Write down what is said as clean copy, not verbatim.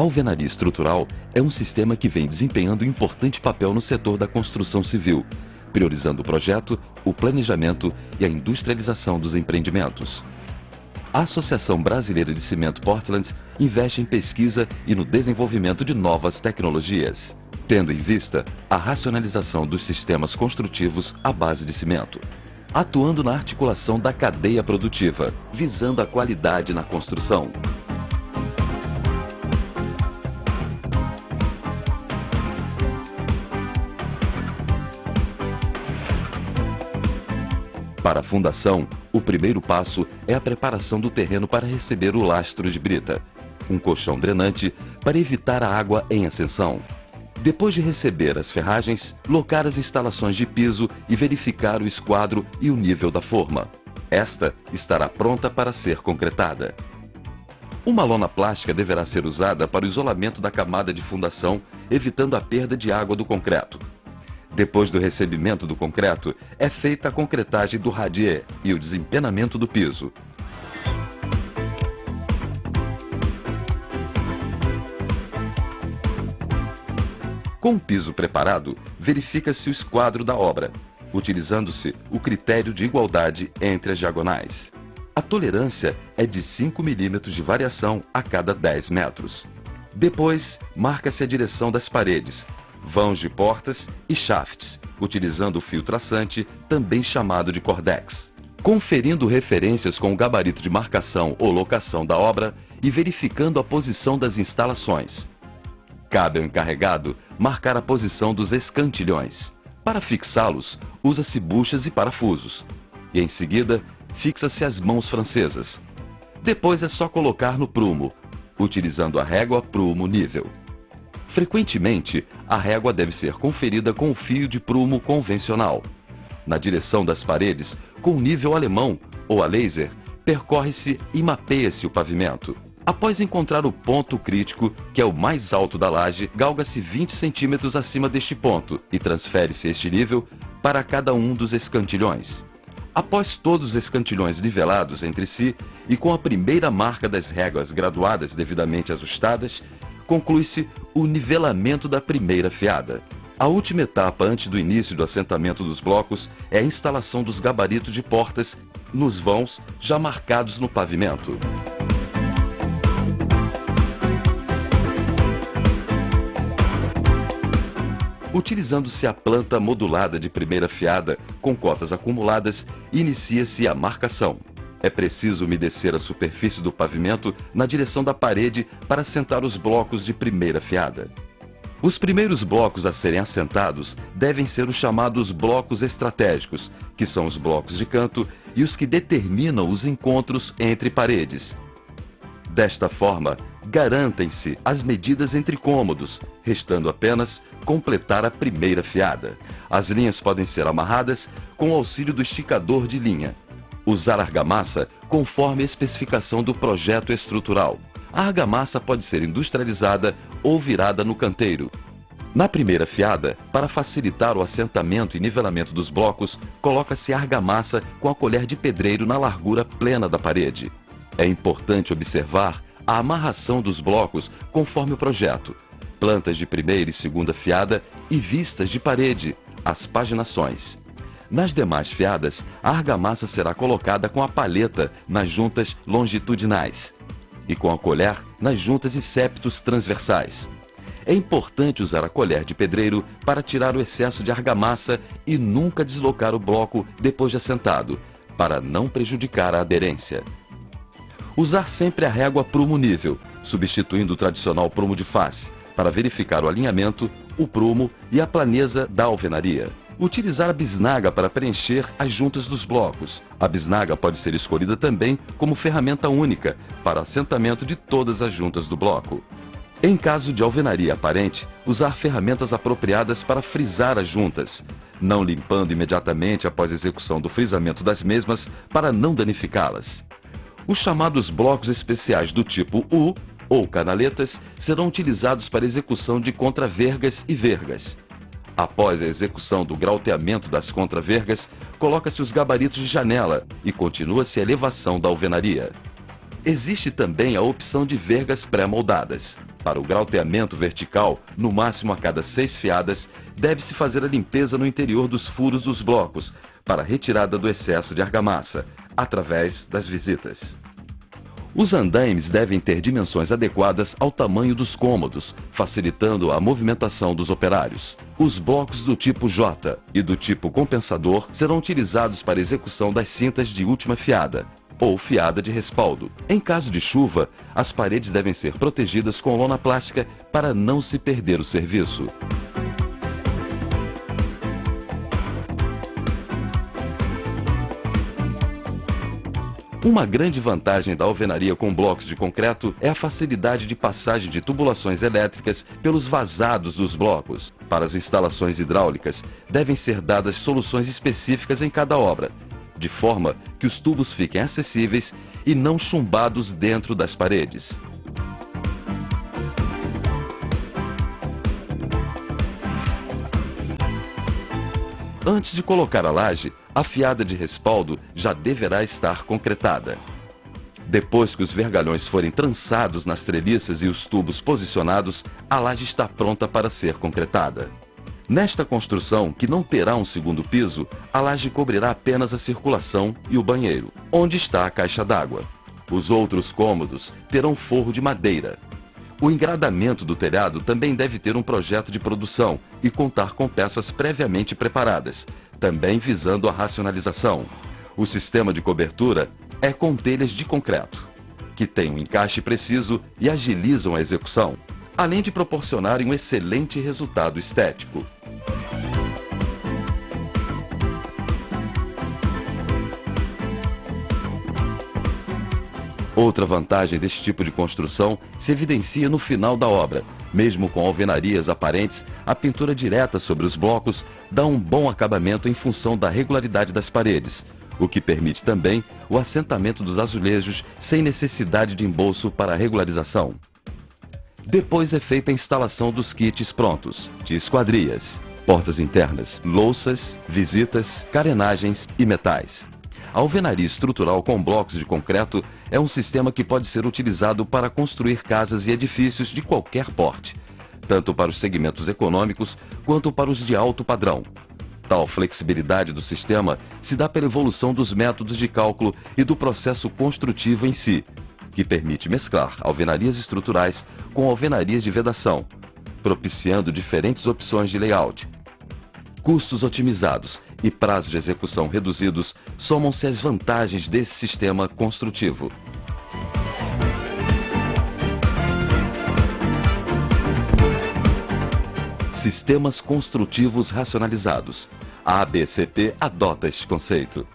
alvenaria estrutural é um sistema que vem desempenhando um importante papel no setor da construção civil, priorizando o projeto, o planejamento e a industrialização dos empreendimentos. A Associação Brasileira de Cimento Portland investe em pesquisa e no desenvolvimento de novas tecnologias, tendo em vista a racionalização dos sistemas construtivos à base de cimento, atuando na articulação da cadeia produtiva, visando a qualidade na construção. Para a fundação, o primeiro passo é a preparação do terreno para receber o lastro de brita, um colchão drenante para evitar a água em ascensão. Depois de receber as ferragens, locar as instalações de piso e verificar o esquadro e o nível da forma. Esta estará pronta para ser concretada. Uma lona plástica deverá ser usada para o isolamento da camada de fundação, evitando a perda de água do concreto. Depois do recebimento do concreto, é feita a concretagem do radier e o desempenamento do piso. Com o piso preparado, verifica-se o esquadro da obra, utilizando-se o critério de igualdade entre as diagonais. A tolerância é de 5 milímetros de variação a cada 10 metros. Depois, marca-se a direção das paredes, vãos de portas e shafts, utilizando o fio traçante, também chamado de cordex. Conferindo referências com o gabarito de marcação ou locação da obra e verificando a posição das instalações. Cabe ao encarregado marcar a posição dos escantilhões. Para fixá-los, usa-se buchas e parafusos. E em seguida, fixa-se as mãos francesas. Depois é só colocar no prumo, utilizando a régua prumo nível. Frequentemente, a régua deve ser conferida com o fio de prumo convencional. Na direção das paredes, com nível alemão ou a laser, percorre-se e mapeia-se o pavimento. Após encontrar o ponto crítico, que é o mais alto da laje, galga-se 20 centímetros acima deste ponto e transfere-se este nível para cada um dos escantilhões. Após todos os escantilhões nivelados entre si e com a primeira marca das réguas graduadas devidamente ajustadas, conclui-se o nivelamento da primeira fiada. A última etapa antes do início do assentamento dos blocos é a instalação dos gabaritos de portas nos vãos já marcados no pavimento. Utilizando-se a planta modulada de primeira fiada com cotas acumuladas, inicia-se a marcação. É preciso umedecer a superfície do pavimento na direção da parede para assentar os blocos de primeira fiada. Os primeiros blocos a serem assentados devem ser os chamados blocos estratégicos, que são os blocos de canto e os que determinam os encontros entre paredes. Desta forma, garantem-se as medidas entre cômodos, restando apenas completar a primeira fiada. As linhas podem ser amarradas com o auxílio do esticador de linha. Usar argamassa conforme a especificação do projeto estrutural. A argamassa pode ser industrializada ou virada no canteiro. Na primeira fiada, para facilitar o assentamento e nivelamento dos blocos, coloca-se argamassa com a colher de pedreiro na largura plena da parede. É importante observar a amarração dos blocos conforme o projeto, plantas de primeira e segunda fiada e vistas de parede, as paginações. Nas demais fiadas, a argamassa será colocada com a paleta nas juntas longitudinais e com a colher nas juntas e septos transversais. É importante usar a colher de pedreiro para tirar o excesso de argamassa e nunca deslocar o bloco depois de assentado, para não prejudicar a aderência. Usar sempre a régua prumo nível, substituindo o tradicional prumo de face, para verificar o alinhamento, o prumo e a planeza da alvenaria. Utilizar a bisnaga para preencher as juntas dos blocos. A bisnaga pode ser escolhida também como ferramenta única para assentamento de todas as juntas do bloco. Em caso de alvenaria aparente, usar ferramentas apropriadas para frisar as juntas, não limpando imediatamente após a execução do frisamento das mesmas para não danificá-las. Os chamados blocos especiais do tipo U, ou canaletas, serão utilizados para execução de contravergas e vergas. Após a execução do grauteamento das contravergas, coloca-se os gabaritos de janela e continua-se a elevação da alvenaria. Existe também a opção de vergas pré-moldadas. Para o grauteamento vertical, no máximo a cada 6 fiadas, deve-se fazer a limpeza no interior dos furos dos blocos, para a retirada do excesso de argamassa, através das visitas. Os andaimes devem ter dimensões adequadas ao tamanho dos cômodos, facilitando a movimentação dos operários. Os blocos do tipo J e do tipo compensador serão utilizados para execução das cintas de última fiada, ou fiada de respaldo. Em caso de chuva, as paredes devem ser protegidas com lona plástica para não se perder o serviço. Uma grande vantagem da alvenaria com blocos de concreto é a facilidade de passagem de tubulações elétricas pelos vazados dos blocos. Para as instalações hidráulicas, devem ser dadas soluções específicas em cada obra, de forma que os tubos fiquem acessíveis e não chumbados dentro das paredes. Antes de colocar a laje, a fiada de respaldo já deverá estar concretada. Depois que os vergalhões forem trançados nas treliças e os tubos posicionados, a laje está pronta para ser concretada. Nesta construção, que não terá um segundo piso, a laje cobrirá apenas a circulação e o banheiro, onde está a caixa d'água. Os outros cômodos terão forro de madeira. O engradamento do telhado também deve ter um projeto de produção e contar com peças previamente preparadas, também visando a racionalização. O sistema de cobertura é com telhas de concreto, que tem um encaixe preciso e agilizam a execução, além de proporcionarem um excelente resultado estético. Outra vantagem deste tipo de construção se evidencia no final da obra. Mesmo com alvenarias aparentes, a pintura direta sobre os blocos dá um bom acabamento em função da regularidade das paredes, o que permite também o assentamento dos azulejos sem necessidade de embolso para a regularização. Depois é feita a instalação dos kits prontos, de esquadrias, portas internas, louças, visitas, carenagens e metais. A alvenaria estrutural com blocos de concreto é um sistema que pode ser utilizado para construir casas e edifícios de qualquer porte, tanto para os segmentos econômicos quanto para os de alto padrão. Tal flexibilidade do sistema se dá pela evolução dos métodos de cálculo e do processo construtivo em si, que permite mesclar alvenarias estruturais com alvenarias de vedação, propiciando diferentes opções de layout. Custos otimizados e prazos de execução reduzidos somam-se às vantagens desse sistema construtivo. Sistemas construtivos racionalizados. A ABCP adota este conceito.